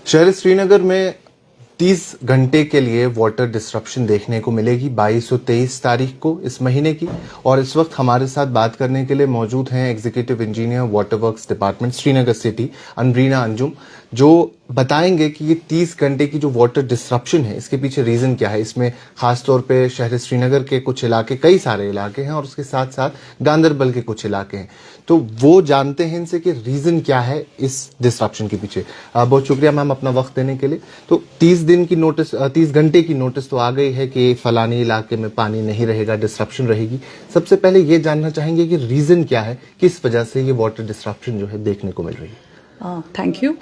शहर श्रीनगर में 30 घंटे के लिए वाटर डिस्ट्रप्शन देखने को मिलेगी 22 और 23 तारीख को इस महीने की। और इस वक्त हमारे साथ बात करने के लिए मौजूद हैं executive engineer water works department Srinagar city Anbarina Anjum, जो बताएंगे कि ये 30 घंटे की जो वाटर डिस्ट्रप्शन है इसके पीछे रीजन क्या है। इसमें खासतौर पे शहर श्रीनगर के कुछ इलाके, कई सारे इलाके हैं और उसके साथ साथ गांदरबल के कुछ इलाके हैं, तो वो जानते हैं इनसे कि रीजन क्या है इस डिस्ट्रप्शन के पीछे। बहुत शुक्रिया मैम अपना वक्त देने के लिए। तो 30 घंटे की नोटिस तो आ गई है कि फलानी इलाके में पानी नहीं रहेगा, डिस्ट्रप्शन रहेगी। सबसे पहले ये जानना चाहेंगे कि रीजन क्या है, किस वजह से ये वाटर डिस्ट्रप्शन जो है देखने को मिल रही है। Thank you.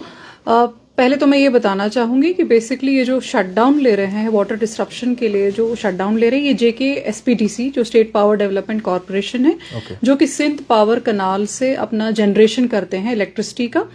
पहले तो मैं ये बताना चाहूंगी कि बेसिकली ये जो शटडाउन ले रहे हैं वाटर डिस्ट्रप्शन के लिए, जो शटडाउन ले रहे हैं ये जेके एसपीडीसी जो स्टेट पावर डेवलपमेंट कॉर्पोरेशन है, जो कि सिंध पावर कनाल से अपना जनरेशन करते हैं इलेक्ट्रिसिटी का,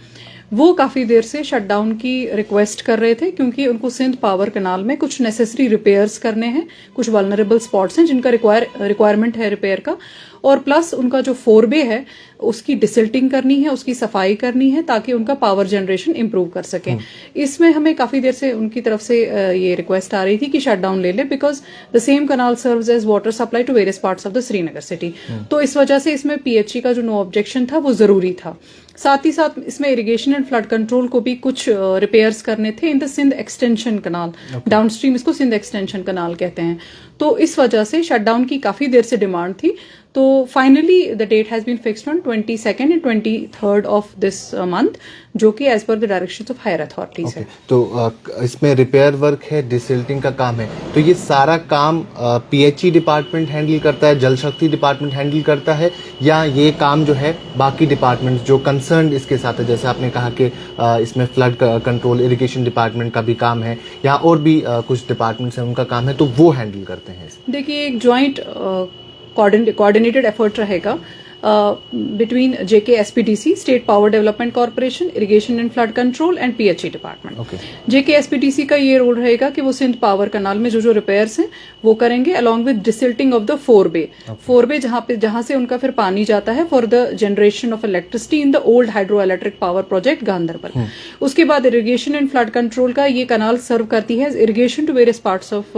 वो काफी देर से शटडाउन की रिक्वेस्ट कर रहे थे क्योंकि उनको सिंध पावर कनाल में कुछ नेसेसरी रिपेयर्स करने हैं, कुछ वल्नरेबल स्पॉट्स हैं जिनका रिक्वायरमेंट है रिपेयर का, और प्लस उनका जो 4 बे है उसकी डिसिल्टिंग करनी है, उसकी सफाई करनी है ताकि उनका पावर जनरेशन इंप्रूव कर सकें। इसमें हमें काफी देर से उनकी तरफ से ये रिक्वेस्ट आ रही थी कि शटडाउन ले ले, because the same canal serves as water supply to various parts of the Srinagar city. तो इस वजह से इसमें पीएचई का जो नो ऑब्जेक्शन था वो जरूरी था। साथ ही साथ इसमें इरिगेशन एंड फ्लड कंट्रोल को भी कुछ रिपेयर्स करने थे in the Sindh extension canal, downstream इसको सिंध एक्सटेंशन कनाल कहते हैं। तो इस वजह से शटडाउन की काफी देर से डिमांड थी। तो finally the date has been fixed on 22nd and 23rd of this month, जो कि as per the directions of higher authorities है। तो इसमें रिपेयर वर्क है, डिसिल्टिंग का काम है, तो ये सारा काम पीएचई डिपार्टमेंट हैंडल करता है, जल शक्ति डिपार्टमेंट हैंडल करता है, या ये काम जो है बाकी डिपार्टमेंट जो कंसर्न इसके साथ है, जैसे आपने कहा कि इसमें फ्लड कंट्रोल इरिगेशन डिपार्टमेंट का भी काम है या और भी कुछ डिपार्टमेंट्स हैं उनका काम है, तो वो हैंडल करते हैं? देखिए, एक ज्वाइंट कोऑर्डिनेटेड एफर्ट रहेगा between JK SPDC, State Power Development Corporation, Irrigation and Flood Control and PHE Department. JK SPDC का ये रोल रहेगा कि वो सिंध पावर कनाल में जो रिपेयर्स हैं वो करेंगे along with desilting of the 4 बे। 4 बे जहाँ से उनका फिर पानी जाता है for the generation of electricity in the old hydroelectric power project Ganderbal. उसके बाद इरिगेशन एंड फ्लड कंट्रोल का ये कनाल सर्व करती है irrigation to various parts of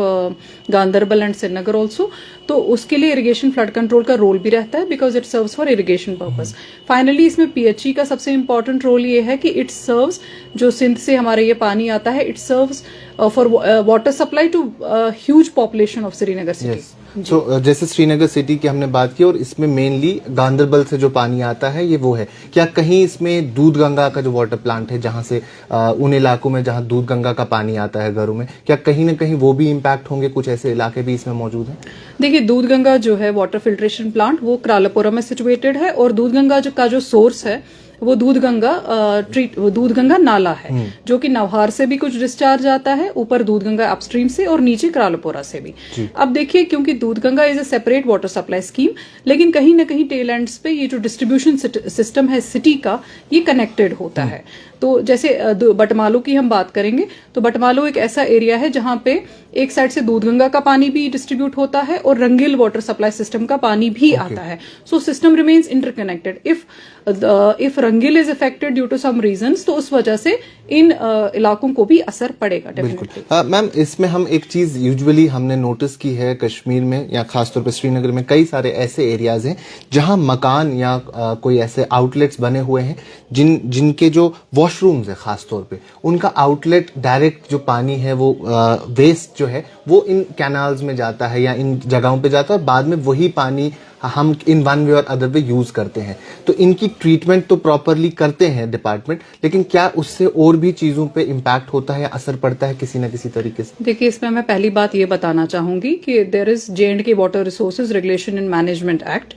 Ganderbal and Srinagar also. तो उसके लिए इरिगेशन फ्लड कंट्रोल का रोल भी रहता है because it serves for irrigation purpose. Finally इसमें पीएचई का सबसे इंपॉर्टेंट रोल ये है कि इट सर्व्स, जो सिंध से हमारे ये पानी आता है, it serves for water supply to huge population of Srinagar city. तो जैसे श्रीनगर सिटी की हमने बात की और इसमें मेनली गांदरबल से जो पानी आता है ये वो है, क्या कहीं इसमें दूध गंगा का जो वाटर प्लांट है जहां से उन इलाकों में जहां दूध गंगा का पानी आता है घरों में, क्या कहीं ना कहीं वो भी इम्पैक्ट होंगे? कुछ ऐसे इलाके भी इसमें मौजूद हैं? देखिए, दूध गंगा जो है वाटर फिल्ट्रेशन प्लांट वो क्रालापुरा में सिचुएटेड है और दूध गंगा का जो सोर्स है वो दूध गंगा नाला है, जो कि नवहार से भी कुछ डिस्चार्ज आता है, ऊपर दूध गंगा अपस्ट्रीम से और नीचे क्रालापुरा से भी। अब देखिए, क्योंकि दूध Ganga is a separate water supply scheme, लेकिन कहीं ना कहीं टेल एंड्स पे ये जो डिस्ट्रीब्यूशन सिस्टम है सिटी का, ये कनेक्टेड होता है। तो जैसे बटमालू की हम बात करेंगे तो बटमालू एक ऐसा एरिया है जहां पे एक साइड से दूध गंगा का पानी भी डिस्ट्रीब्यूट होता है और रंगील वाटर सप्लाई सिस्टम का पानी भी आता है। So system remains interconnected. If Rangil is affected due to some reasons, तो उस वजह से इन इलाकों को भी असर पड़ेगा डेफिनेटली। मैम, इसमें हम एक चीज यूजुअली हमने नोटिस की है कश्मीर में या खासतौर पर श्रीनगर में, कई सारे ऐसे एरियाज हैं जहां मकान या कोई ऐसे आउटलेट्स बने हुए हैं जिनके जो वॉशरूम्स है खासतौर पे, उनका आउटलेट डायरेक्ट जो पानी है वो वेस्ट जो है वो इन कैनाल्स में जाता है या इन जगहों पे जाता है और बाद में वही पानी हम इन वन वे और अदर वे यूज करते हैं। तो इनकी ट्रीटमेंट तो प्रॉपरली करते हैं डिपार्टमेंट, लेकिन क्या उससे और भी चीजों पे इम्पैक्ट होता है या असर पड़ता है किसी न किसी तरीके से? देखिए, इसमें मैं पहली बात ये बताना चाहूंगी कि there is J&K water resources regulation and management act,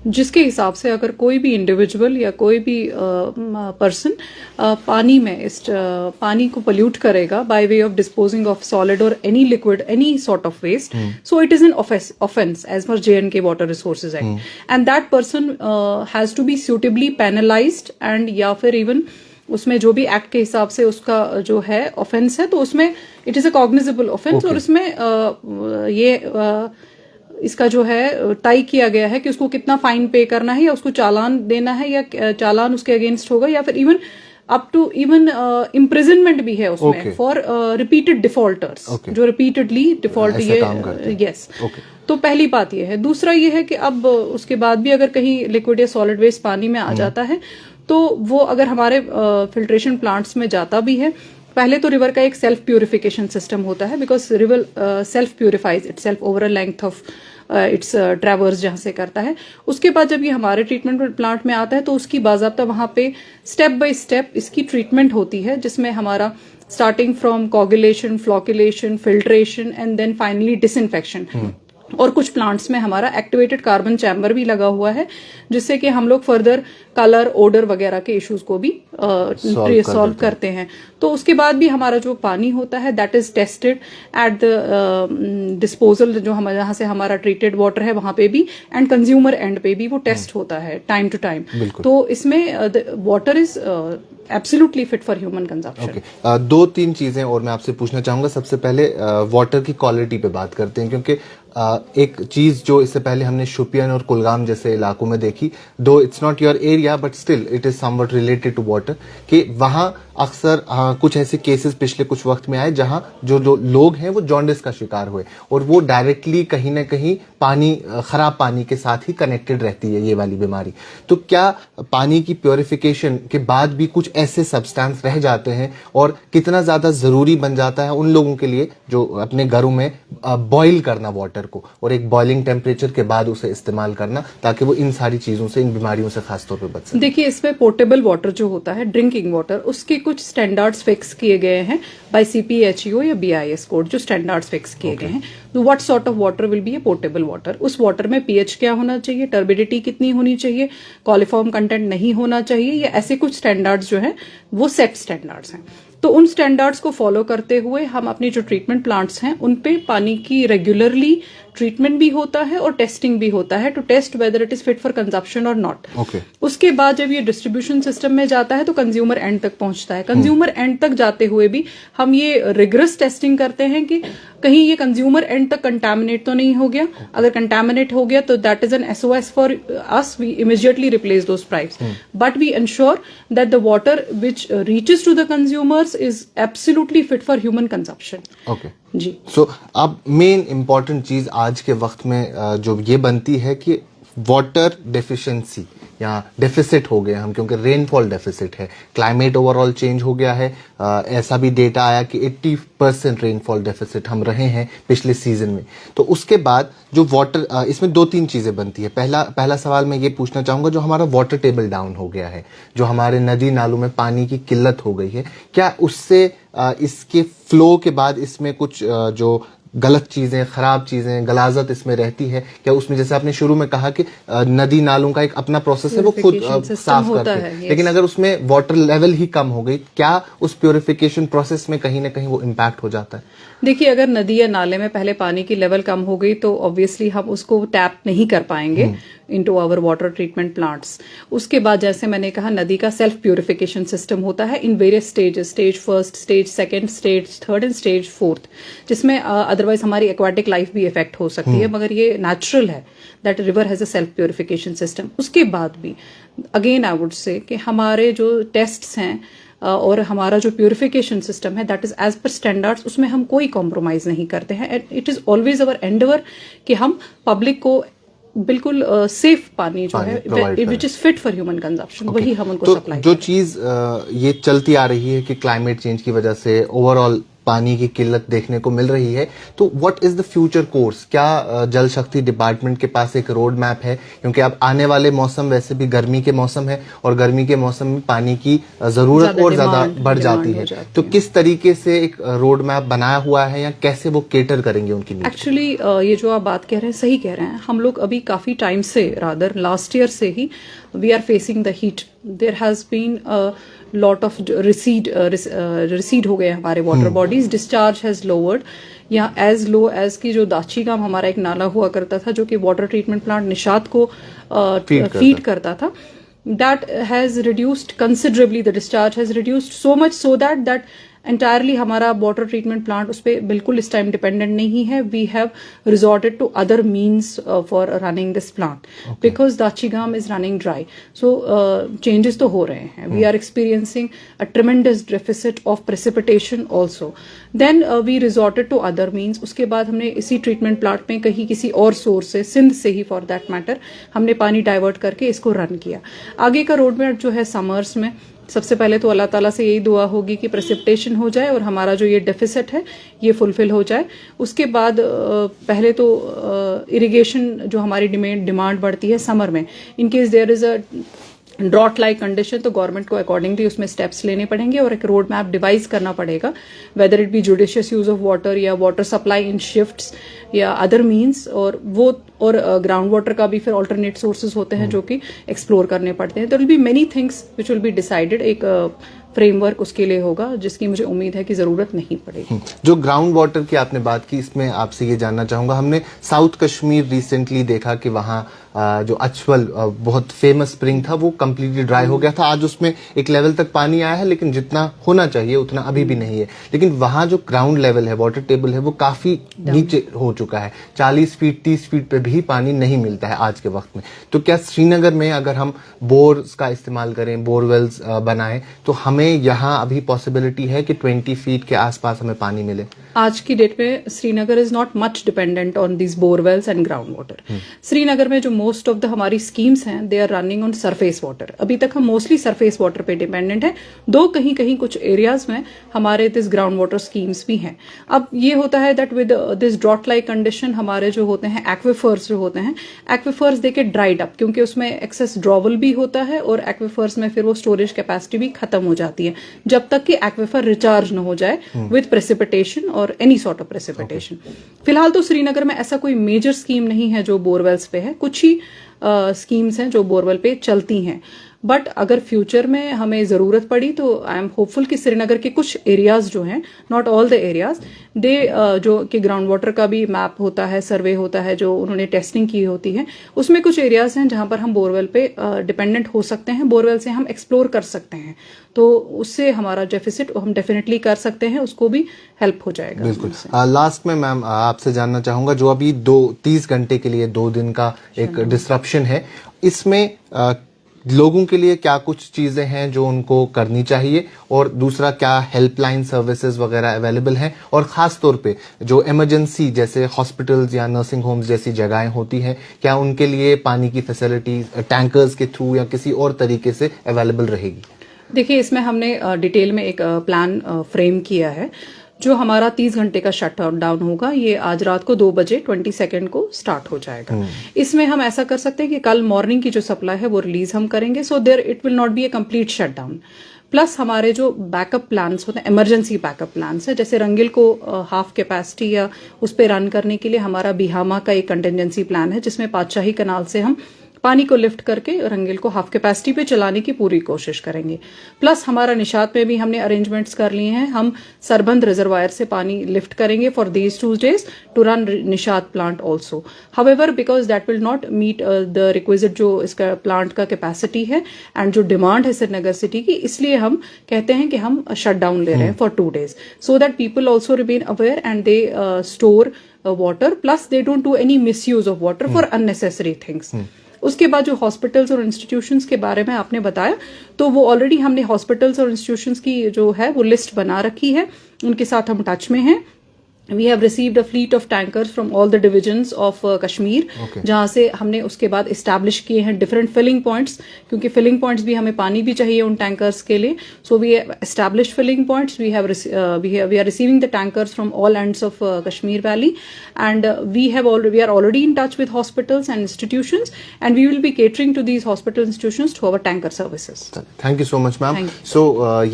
जिसके हिसाब से अगर कोई भी इंडिविजुअल या कोई भी पर्सन पानी में इस पानी को पोल्यूट करेगा by way of disposing of solid और any liquid, any sort of waste, so it is an offence as per J&K water resources act, and that person has to be suitably penalized, and या फिर even उसमें जो भी act के हिसाब से उसका जो है ऑफेंस है, तो उसमें it is a cognizable offence. और इसमें इसका जो है टाई किया गया है कि उसको कितना फाइन पे करना है, या उसको चालान देना है, या चालान उसके अगेंस्ट होगा, या फिर even up to even imprisonment भी है उसमें Okay. For repeated defaulters Okay. जो रिपीटेडली डिफॉल्ट ऐसा काम करते हैं। Yes Okay. तो पहली बात ये है। दूसरा ये है कि अब उसके बाद भी अगर कहीं लिक्विड या सॉलिड वेस्ट पानी में आ जाता है तो वो अगर हमारे फिल्ट्रेशन प्लांट्स में जाता भी है, पहले तो रिवर का एक सेल्फ प्यूरिफिकेशन सिस्टम होता है, because river self purifies it self over a length of its traverse जहां से करता है। उसके बाद जब ये हमारे ट्रीटमेंट प्लांट में आता है तो उसकी बाजाब्ता वहां पे स्टेप बाय स्टेप इसकी ट्रीटमेंट होती है, जिसमें हमारा starting from coagulation, flocculation, filtration and then finally disinfection. और कुछ प्लांट्स में हमारा एक्टिवेटेड कार्बन चैम्बर भी लगा हुआ है, जिससे कि हम लोग फर्दर कलर, ओडर वगैरह के इश्यूज को भी सॉल्व करते हैं। तो उसके बाद भी हमारा जो पानी होता है that is tested at the disposal, जो हम जहां से हमारा ट्रीटेड वाटर है वहां पे भी, एंड कंज्यूमर एंड पे भी वो टेस्ट होता है टाइम टू टाइम। तो इसमें water is absolutely fit for human consumption. दो तीन चीजें और मैं आपसे पूछना चाहूंगा। सबसे पहले वाटर की क्वालिटी पे बात करते हैं, क्योंकि एक चीज जो इससे पहले हमने शुपियन और कुलगाम जैसे इलाकों में देखी, though it's not your area but still it is somewhat related to water, कि वहां अक्सर कुछ ऐसे केसेस पिछले कुछ वक्त में आए जहां जो लोग हैं वो जॉन्डिस का शिकार हुए, और वो डायरेक्टली कहीं ना कहीं पानी, खराब पानी के साथ ही कनेक्टेड रहती है ये वाली बीमारी। तो क्या पानी की प्योरिफिकेशन के बाद भी कुछ ऐसे सब्सटेंस रह जाते हैं, और कितना ज्यादा जरूरी बन जाता है उन लोगों के लिए जो अपने घरों में बॉईल करना वाटर को, और एक बॉइलिंग टेम्परेचर के बाद उसे इस्तेमाल करना, ताकि वो इन सारी चीजों से, इन बीमारियों से खासतौर पर बच सके? देखिए, इसमें पोर्टेबल वाटर जो होता है, ड्रिंकिंग वाटर, उसके कुछ स्टैंडर्ड्स फिक्स किए गए हैं बाय CPHEO या BIS कोड, जो स्टैंडर्ड्स फिक्स किए गए हैं। तो what sort of water will be A portable water. उस वाटर में pH क्या होना चाहिए, टर्बिडिटी कितनी होनी चाहिए, कॉलिफॉर्म कंटेंट नहीं होना चाहिए, या ऐसे कुछ स्टैंडर्ड्स जो है वो सेट स्टैंडर्ड्स हैं। तो उन स्टैंडर्ड्स को फॉलो करते हुए हम अपनी जो ट्रीटमेंट प्लांट्स हैं उन पे पानी की रेगुलरली ट्रीटमेंट भी होता है और टेस्टिंग भी होता है, to test whether it is fit for consumption और नॉट। उसके बाद जब ये डिस्ट्रीब्यूशन सिस्टम में जाता है तो कंज्यूमर एंड तक पहुंचता है। कंज्यूमर एंड तक जाते हुए भी हम ये रिगरस टेस्टिंग करते हैं कि कहीं ये कंज्यूमर एंड तक कंटामिनेट तो नहीं हो गया। अगर कंटामिनेट हो गया तो that is an SOS for us, we immediately replace those pipes, but we ensure that the water which reaches to the consumers is absolutely fit for human consumption. Okay ji. So अब main important चीज आज के वक्त में जो ये बनती है कि वाटर डेफिशिएंसी या डेफिसिट हो गए हम, क्योंकि रेनफॉल डेफिसिट है, क्लाइमेट ओवरऑल चेंज हो गया है। ऐसा भी डेटा आया कि 80% रेनफॉल डेफिसिट हम रहे हैं पिछले सीजन में। तो उसके बाद जो वाटर, इसमें दो तीन चीजें बनती है। पहला सवाल मैं ये पूछना चाहूंगा, जो हमारा वाटर टेबल डाउन हो गया है, जो हमारे नदी नालों में पानी की किल्लत हो गई है, क्या उससे इसके फ्लो के बाद इसमें कुछ जो गलत चीजें, खराब चीजें, गलाजत इसमें रहती है क्या? उसमें जैसे आपने शुरू में कहा कि नदी नालों का एक अपना प्रोसेस है, वो खुद साफ करते हैं, लेकिन अगर उसमें वाटर लेवल ही कम हो गई, क्या उस प्योरिफिकेशन प्रोसेस में कहीं ना कहीं वो इम्पैक्ट हो जाता है? देखिए, अगर नदी या नाले में पहले पानी की लेवल कम हो गई तो ऑब्वियसली हम उसको टैप नहीं कर पाएंगे into our water treatment plants. उसके बाद जैसे मैंने कहा, नदी का सेल्फ प्यूरिफिकेशन सिस्टम होता है in various stages, stage first, stage second, stage third and stage fourth, जिसमें अदरवाइज हमारी एक्वाटिक लाइफ भी इफेक्ट हो सकती है, मगर ये नेचुरल है that river has a self purification system. उसके बाद भी अगेन आई वुड से कि हमारे जो टेस्ट्स हैं और हमारा जो प्यूरिफिकेशन सिस्टम है that is as per standards, उसमें हम कोई कॉम्प्रोमाइज नहीं करते हैं। It is always our endeavour कि हम पब्लिक को बिल्कुल सेफ पानी जो है which is fit for human consumption, वही हम उनको सप्लाई। जो चीज ये चलती आ रही है कि क्लाइमेट चेंज की वजह से ओवरऑल पानी की किल्लत देखने को मिल रही है, तो what is the future course? क्या जल शक्ति डिपार्टमेंट के पास एक रोड मैप है? क्योंकि अब आने वाले मौसम वैसे भी गर्मी के मौसम है, और गर्मी के मौसम में पानी की जरूरत और ज्यादा बढ़ जाती है। तो किस तरीके से एक रोड मैप बनाया हुआ है, या कैसे वो केटर करेंगे उनकी नीड? एक्चुअली ये जो आप बात कह रहे हैं सही कह रहे हैं। हम लोग अभी काफी टाइम से, रादर लास्ट ईयर से ही we are facing the heat. There has been lot of receded हो गए हमारे water bodies, discharge has lowered, या एज लो एज की जो दाची गांव हमारा एक नाला हुआ करता था जो कि वाटर ट्रीटमेंट प्लांट निशात को फीड करता था, that has reduced considerably, the discharge has reduced so much so that entirely हमारा वाटर ट्रीटमेंट प्लांट उस पर बिल्कुल इस टाइम डिपेंडेंट नहीं है. We have resorted to other means for running this plant because Dachigam is running dry. So changes तो हो रहे हैं. We are experiencing a tremendous deficit of precipitation also. Then we resorted to other means. उसके बाद हमने इसी treatment plant में कहीं किसी और सोर्स से, सिंध से ही फॉर दैट मैटर, हमने पानी डाइवर्ट करके इसको रन किया. आगे का रोड मैप जो है समर्स में, सबसे पहले तो अल्लाह ताला से यही दुआ होगी कि प्रेसिपिटेशन हो जाए और हमारा जो ये डेफिसिट है ये फुलफिल हो जाए. उसके बाद पहले तो इरिगेशन जो हमारी डिमांड बढ़ती है समर में, in case there is a drought like condition, तो गवर्नमेंट को अकॉर्डिंगली उसमें स्टेप्स लेने पड़ेंगे और एक रोड मैप डिवाइस करना पड़ेगा, whether it be judicious use of water या वाटर सप्लाई इन शिफ्ट्स या अदर मीन्स. और वो और ग्राउंड वाटर का भी फिर ऑल्टरनेट सोर्सेज होते हैं जो कि एक्सप्लोर करने पड़ते हैं. There will be many things which will be decided. एक फ्रेमवर्क उसके लिए होगा जिसकी मुझे उम्मीद है कि जरूरत नहीं पड़ेगी. जो ग्राउंड वाटर की आपने बात की, इसमें आपसे ये जानना चाहूंगा, हमने साउथ कश्मीर रिसेंटली देखा कि वहाँ जो अचवल बहुत फेमस स्प्रिंग था वो कम्प्लीटली ड्राई हो गया था. आज उसमें एक लेवल तक पानी आया है लेकिन जितना होना चाहिए उतना अभी भी नहीं है. लेकिन वहाँ जो ग्राउंड लेवल है, वाटर टेबल है, वो काफी नीचे हो चुका है. 40 फीट 30 फीट पे भी पानी नहीं मिलता है आज के वक्त में. तो क्या श्रीनगर में अगर हम बोर्स का इस्तेमाल करें, बोरवेल्स बनाएं, तो हमें यहाँ अभी पॉसिबिलिटी है कि 20 फीट के आसपास हमें पानी मिले? आज की डेट में Srinagar is not much dependent on these borewells and ground water. Srinagar में जो मोस्ट ऑफ द हमारी स्कीम्स हैं they are running on surface water. अभी तक हम मोस्टली सरफेस वाटर पे डिपेंडेंट हैं, दो कहीं कहीं कुछ एरियाज में हमारे दिस ग्राउंड वाटर स्कीम्स भी हैं. अब ये होता है that with this drought like condition हमारे जो होते हैं एक्विफर्स जो होते हैं, एक्विफर्स देके ड्राइड अप, क्योंकि उसमें एक्सेस ड्रॉवल भी होता है और एक्विफर्स में फिर वो स्टोरेज कैपेसिटी भी खत्म हो जाती है जब तक कि एक्विफर रिचार्ज न हो जाए विद प्रेसिपिटेशन और एनी सॉर्ट ऑफ प्रेसिपिटेशन. फिलहाल तो श्रीनगर में ऐसा कोई मेजर स्कीम नहीं है जो बोरवेल्स पे है. कुछ ही स्कीम्स हैं जो बोरवेल पे चलती हैं. बट अगर फ्यूचर में हमें ज़रूरत पड़ी तो आई एम होपफुल कि श्रीनगर के कुछ एरियाज जो हैं, नॉट ऑल द एरियाज, दे जो कि ग्राउंड वाटर का भी मैप होता है, सर्वे होता है, जो उन्होंने टेस्टिंग की होती है, उसमें कुछ एरियाज हैं जहां पर हम बोरवेल पे डिपेंडेंट हो सकते हैं. बोरवेल से हम एक्सप्लोर कर सकते हैं, तो उससे हमारा डेफिसिट हम डेफिनेटली कर सकते हैं, उसको भी हेल्प हो जाएगा. बिल्कुल. लास्ट में मैम आपसे जानना चाहूंगा, जो अभी 30 घंटे के लिए 2 दिन का एक डिसरप्शन है, इसमें लोगों के लिए क्या कुछ चीजें हैं जो उनको करनी चाहिए, और दूसरा क्या हेल्पलाइन सर्विसेज वगैरह अवेलेबल हैं, और खास तौर पे जो इमरजेंसी जैसे हॉस्पिटल्स या नर्सिंग होम्स जैसी जगहें होती हैं, क्या उनके लिए पानी की फैसिलिटी टैंकर्स के थ्रू या किसी और तरीके से अवेलेबल रहेगी? देखिए, इसमें हमने डिटेल में एक प्लान फ्रेम किया है. जो हमारा 30 घंटे का शट डाउन होगा, ये आज रात को 2 बजे 22 को स्टार्ट हो जाएगा. इसमें हम ऐसा कर सकते हैं कि कल मॉर्निंग की जो सप्लाई है वो रिलीज हम करेंगे, so there it will not be a complete shut down. Plus हमारे जो बैकअप प्लान्स होते हैं, इमरजेंसी बैकअप प्लान्स है, जैसे रंगिल को हाफ कैपेसिटी या उस पर रन करने के लिए हमारा बिहामा का एक कंटिजेंसी प्लान है, जिसमें पातशाही कनाल से हम पानी को लिफ्ट करके रंगिल को हाफ कैपेसिटी पे चलाने की पूरी कोशिश करेंगे. प्लस हमारा निशात में भी हमने अरेंजमेंट्स कर लिए हैं. हम सरबंद रिजर्वायर से पानी लिफ्ट करेंगे for these 2 days to run Nishat plant also. However, because that will not meet the requisite जो इसका प्लांट का कैपेसिटी है एंड जो डिमांड है श्रीनगर सिटी की, इसलिए हम कहते हैं कि हम शट डाउन ले रहे हैं for 2 days, so that people also remain aware and they store water, plus they don't do any misuse of water for unnecessary things. उसके बाद जो हॉस्पिटल्स और इंस्टीट्यूशंस के बारे में आपने बताया, तो वो ऑलरेडी हमने हॉस्पिटल्स और इंस्टीट्यूशंस की जो है वो लिस्ट बना रखी है, उनके साथ हम टच में हैं. We have received a fleet of tankers from all the divisions of Kashmir, जहाँ से हमने उसके बाद establish किए हैं different filling points, क्योंकि filling points भी हमें पानी भी चाहिए उन tankers के लिए. So we have established filling points. We are receiving the tankers from all ends of Kashmir Valley, and we are already in touch with hospitals and institutions, and we will be catering to these hospital institutions to our tanker services. Thank you so much, ma'am. So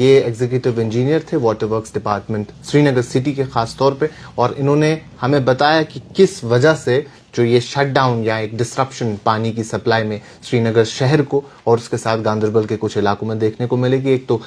ये executive engineer थे water works department Srinagar city के खास तौर पे, और इन्होंने हमें बताया कि किस वजह से जो ये शटडाउन या एक डिसरप्शन पानी की सप्लाई में श्रीनगर शहर को और उसके साथ गांधरबल के कुछ इलाकों में देखने को मिलेगी. एक तो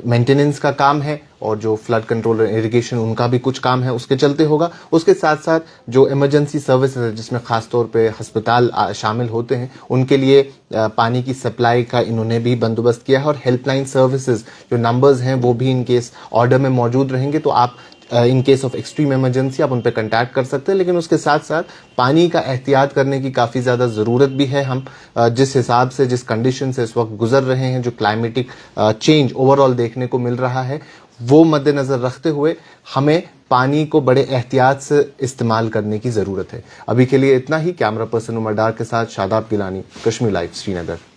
मेंटेनेंस का काम है, और जो फ्लड कंट्रोल इरिगेशन उनका भी कुछ काम है उसके चलते होगा। उसके साथ साथ जो इमरजेंसी सर्विसेज है जिसमें खासतौर पे अस्पताल शामिल होते हैं उनके लिए पानी की सप्लाई का इन्होंने भी बंदोबस्त किया है और हेल्पलाइन सर्विसेज जो नंबर्स हैं वो भी इन केस ऑर्डर में मौजूद रहेंगे, तो आप in case of extreme emergency आप उन पर कंटैक्ट कर सकते हैं। लेकिन उसके साथ साथ पानी का एहतियात करने की काफ़ी ज़्यादा ज़रूरत भी है। हम जिस हिसाब से जिस कंडीशन से इस वक्त गुजर रहे हैं, जो क्लाइमेटिक चेंज ओवरऑल देखने को मिल रहा है, वो मद्देनज़र रखते हुए हमें पानी को बड़े एहतियात से इस्तेमाल करने की ज़रूरत है। अभी के लिए इतना ही। कैमरा पर्सन उमर डार के साथ शादाब गिलानी, कश्मीर लाइव, श्रीनगर।